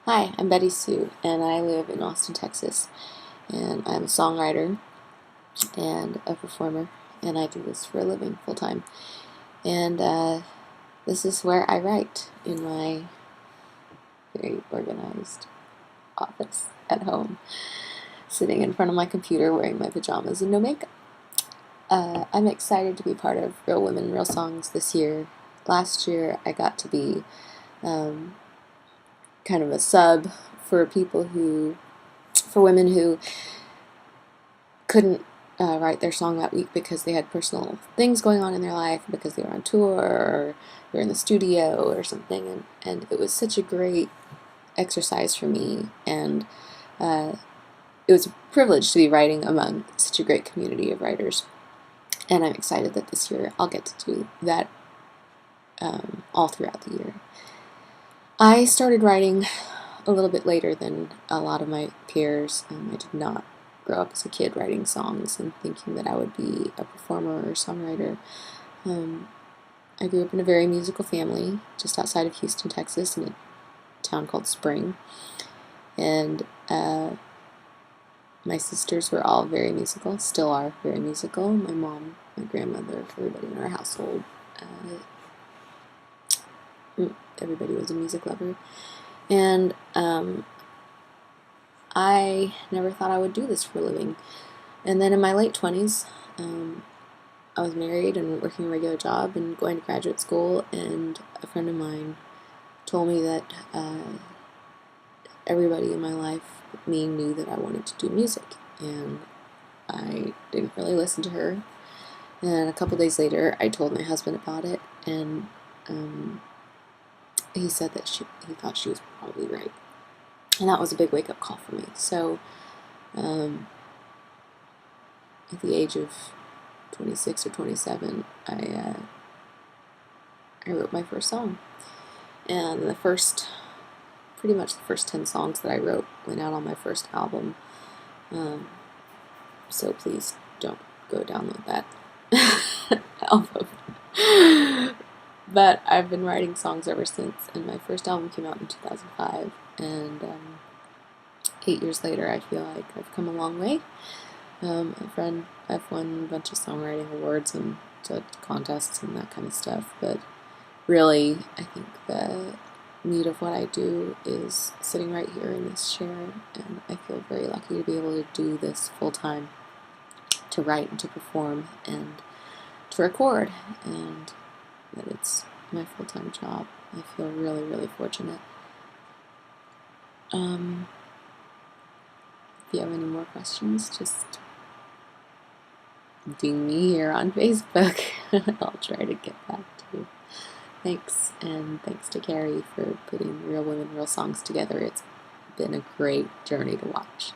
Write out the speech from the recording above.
Hi, I'm Betty Sue, and I live in Austin, Texas. And I'm a songwriter and a performer, and I do this for a living full time. And this is where I write in my very organized office at home, sitting in front of my computer wearing my pajamas and no makeup. I'm excited to be part of Real Women, Real Songs this year. Last year, I got to be um, kind of a sub for for women who couldn't write their song that week because they had personal things going on in their life, because they were on tour or they were in the studio or something. And it was such a great exercise for me. And uh, it was a privilege to be writing among such a great community of writers. And I'm excited that this year I'll get to do that all throughout the year. I started writing a little bit later than a lot of my peers. I did not grow up as a kid writing songs and thinking that I would be a performer or songwriter. Um, I grew up in a very musical family just outside of Houston, Texas, in a town called Spring. And my sisters were all very musical, still are very musical. My mom, my grandmother, everybody in our household, everybody was a music lover. And I never thought I would do this for a living. And then in my late 20s, I was married and working a regular job and going to graduate school, and a friend of mine told me that everybody in my life, me, knew that I wanted to do music. And I didn't really listen to her. And a couple days later, I told my husband about it, and he said that he thought she was probably right. And that was a big wake-up call for me. So at the age of 26 or 27, I wrote my first song. And pretty much the first 10 songs that I wrote went out on my first album. So please don't go download that album. But I've been writing songs ever since, and my first album came out in 2005, and 8 years later, I feel like I've come a long way. I've won a bunch of songwriting awards and contests and that kind of stuff, but really, I think the meat of what I do is sitting right here in this chair, and I feel very lucky to be able to do this full time, to write and to perform and to record, and that it's my full-time job. I feel really, really fortunate. If you have any more questions, just ding me here on Facebook. I'll try to get back to you. Thanks, and thanks to Carrie for putting Real Women, Real Songs together. It's been a great journey to watch.